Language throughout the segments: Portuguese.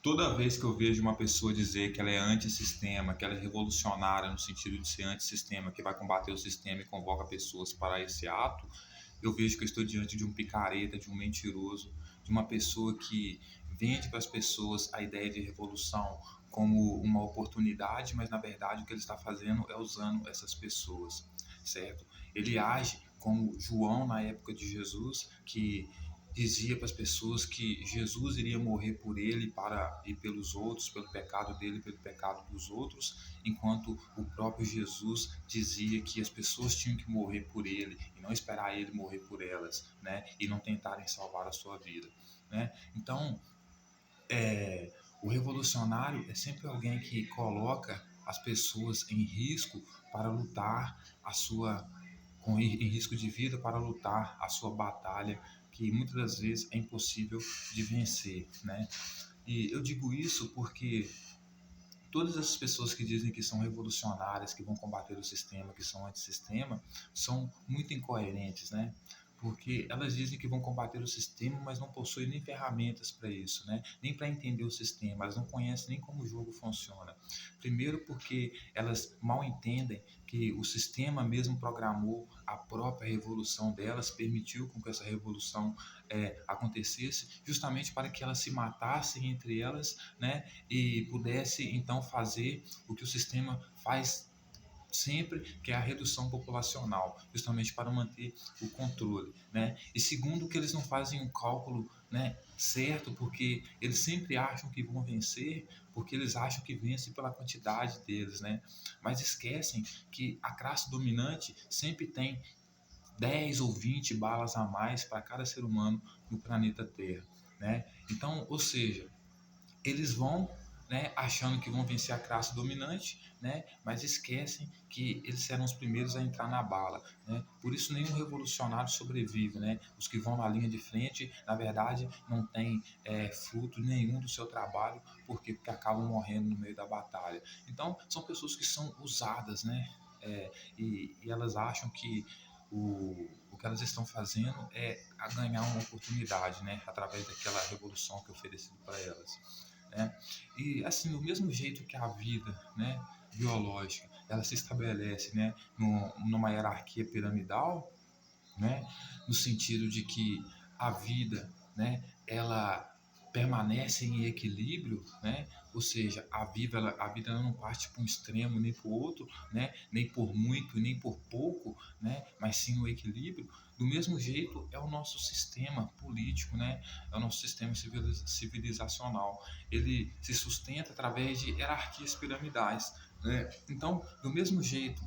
Toda vez que eu vejo uma pessoa dizer que ela é antissistema, que ela é revolucionária no sentido de ser antissistema, que vai combater o sistema e convoca pessoas para esse ato, eu vejo que eu estou diante de um picareta, de um mentiroso, de uma pessoa que vende para as pessoas a ideia de revolução como uma oportunidade, mas na verdade o que ele está fazendo é usando essas pessoas, certo? Ele age como João na época de Jesus, que dizia para as pessoas que Jesus iria morrer por ele para e pelos outros, pelo pecado dele e pelo pecado dos outros, enquanto o próprio Jesus dizia que as pessoas tinham que morrer por ele e não esperar ele morrer por elas, né? E não tentarem salvar a sua vida, né? Então, o revolucionário é sempre alguém que coloca as pessoas em risco para lutar a sua em risco de vida para lutar a sua batalha, que muitas das vezes é impossível de vencer, né? E eu digo isso porque todas as pessoas que dizem que são revolucionárias, que vão combater o sistema, que são antissistema, são muito incoerentes, né? Porque elas dizem que vão combater o sistema, mas não possuem nem ferramentas para isso, né? Nem para entender o sistema, elas não conhecem nem como o jogo funciona. Primeiro porque elas mal entendem que o sistema mesmo programou a própria revolução delas, permitiu com que essa revolução acontecesse, justamente para que elas se matassem entre elas, né? E pudesse então fazer o que o sistema faz sempre, que é a redução populacional, justamente para manter o controle, né? E segundo, que eles não fazem um cálculo, né, certo, porque eles sempre acham que vão vencer, porque eles acham que vencem pela quantidade deles, né? Mas esquecem que a classe dominante sempre tem 10 ou 20 balas a mais para cada ser humano no planeta Terra, né? Então, ou seja, eles vão, né, achando que vão vencer a classe dominante, né, mas esquecem que eles serão os primeiros a entrar na bala, né? Por isso nenhum revolucionário sobrevive, né? Os que vão na linha de frente, na verdade, não têm fruto nenhum do seu trabalho, porque acabam morrendo no meio da batalha. Então, são pessoas que são usadas, né? E elas acham que o que elas estão fazendo é a ganhar uma oportunidade, né? Através daquela revolução que é oferecida para elas, né? E assim, do mesmo jeito que a vida, né, biológica, ela se estabelece, né, numa hierarquia piramidal, né, no sentido de que a vida, né, ela permanece em equilíbrio, né? Ou seja, a vida ela não parte para um extremo nem para o outro, né? Nem por muito nem por pouco, né? Mas sim no equilíbrio. Do mesmo jeito é o nosso sistema político, né? É o nosso sistema civilizacional. Ele se sustenta através de hierarquias piramidais, né? Então, do mesmo jeito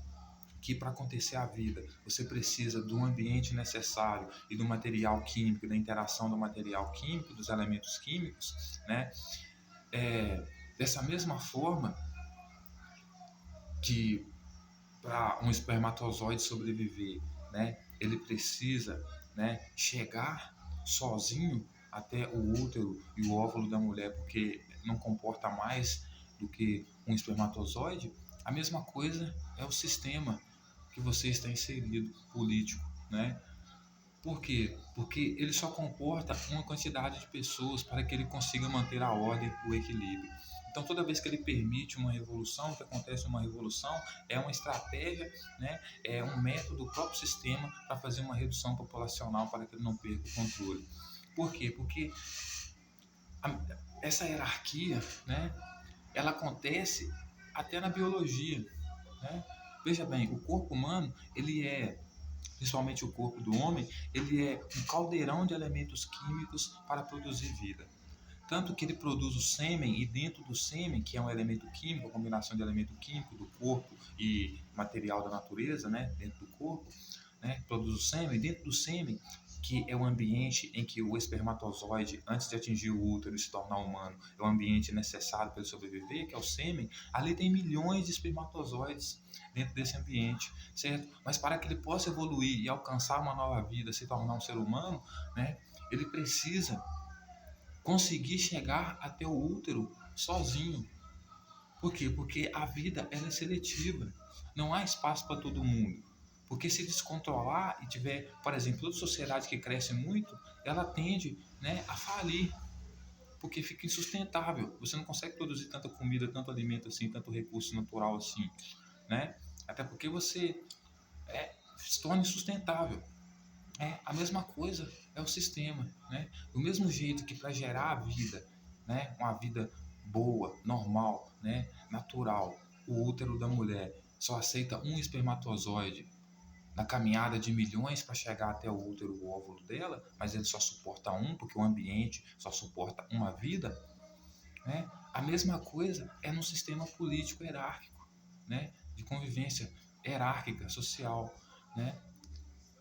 que para acontecer a vida você precisa do ambiente necessário e do material químico, da interação do material químico, dos elementos químicos, né? Dessa mesma forma que para um espermatozoide sobreviver, né, ele precisa, né, chegar sozinho até o útero e o óvulo da mulher, porque não comporta mais do que um espermatozoide. A mesma coisa é o sistema que você está inserido, político, né? Por quê? Porque ele só comporta uma quantidade de pessoas para que ele consiga manter a ordem, o equilíbrio. Então, toda vez que ele permite uma revolução, que acontece uma revolução, é uma estratégia, né? É um método do próprio sistema para fazer uma redução populacional para que ele não perca o controle. Por quê? Porque essa hierarquia, né? Ela acontece até na biologia, né? Veja bem, o corpo humano, ele é, principalmente o corpo do homem, ele é um caldeirão de elementos químicos para produzir vida. Tanto que ele produz o sêmen, e dentro do sêmen, que é um elemento químico, a combinação de elemento químico do corpo e material da natureza, né, dentro do corpo, né, produz o sêmen, e dentro do sêmen, que é o ambiente em que o espermatozoide, antes de atingir o útero e se tornar humano, é o ambiente necessário para ele sobreviver, que é o sêmen, ali tem milhões de espermatozoides dentro desse ambiente, certo? Mas para que ele possa evoluir e alcançar uma nova vida, se tornar um ser humano, né, ele precisa conseguir chegar até o útero sozinho. Por quê? Porque a vida ela é seletiva. Não há espaço para todo mundo. Porque se descontrolar e tiver, por exemplo, toda sociedade que cresce muito, ela tende, né, a falir. porque fica insustentável. Você não consegue produzir tanta comida, tanto alimento assim, tanto recurso natural assim, né? Até porque você se torna insustentável. A mesma coisa é o sistema, né? Do mesmo jeito que para gerar a vida, né, uma vida boa, normal, né, natural, o útero da mulher só aceita um espermatozoide na caminhada de milhões para chegar até o útero, o óvulo dela, mas ele só suporta um, porque o ambiente só suporta uma vida, né? A mesma coisa é no sistema político hierárquico, né? De convivência hierárquica, social, né?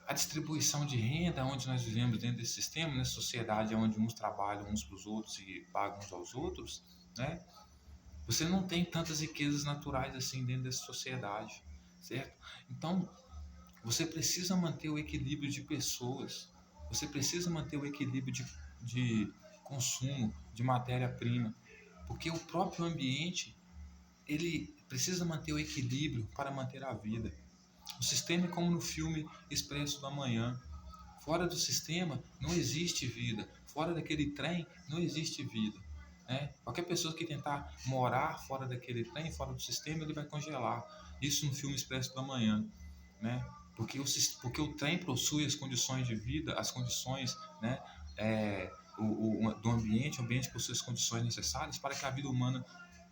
A distribuição de renda, onde nós vivemos dentro desse sistema, nessa sociedade onde uns trabalham uns para os outros e pagam uns aos outros, né? Você não tem tantas riquezas naturais assim dentro dessa sociedade, certo? Então, você precisa manter o equilíbrio de pessoas, você precisa manter o equilíbrio de consumo, de matéria-prima, porque o próprio ambiente, ele precisa manter o equilíbrio para manter a vida. O sistema é como no filme Expresso da Manhã. Fora do sistema não existe vida. Fora daquele trem não existe vida. Né? Qualquer pessoa que tentar morar fora daquele trem, fora do sistema, ele vai congelar. Isso no filme Expresso da Manhã. Né? Porque o trem possui as condições de vida, as condições, né, do ambiente, o ambiente possui as condições necessárias para que a vida humana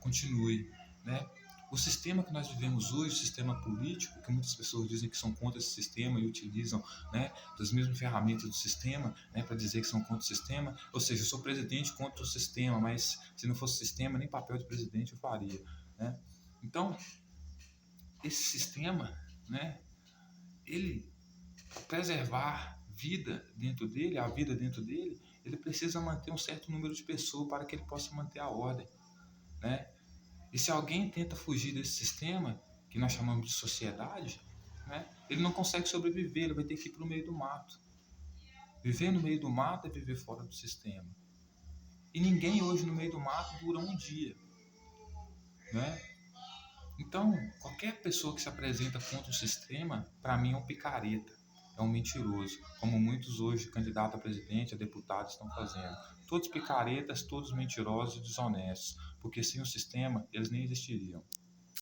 continue. Né? O sistema que nós vivemos hoje, o sistema político, que muitas pessoas dizem que são contra esse sistema e utilizam, né, das mesmas ferramentas do sistema, né, para dizer que são contra o sistema, ou seja, eu sou presidente contra o sistema, mas se não fosse o sistema, nem papel de presidente eu faria. Né? Então, esse sistema, né, ele preservar vida dentro dele, a vida dentro dele, ele precisa manter um certo número de pessoas para que ele possa manter a ordem, né? E se alguém tenta fugir desse sistema, que nós chamamos de sociedade, né, ele não consegue sobreviver, ele vai ter que ir para o meio do mato. Viver no meio do mato é viver fora do sistema. E ninguém hoje no meio do mato dura um dia, né? Então, qualquer pessoa que se apresenta contra o sistema, para mim é um picareta, é um mentiroso, como muitos hoje candidatos a presidente, a deputado estão fazendo. Todos picaretas, todos mentirosos e desonestos, porque sem o sistema eles nem existiriam.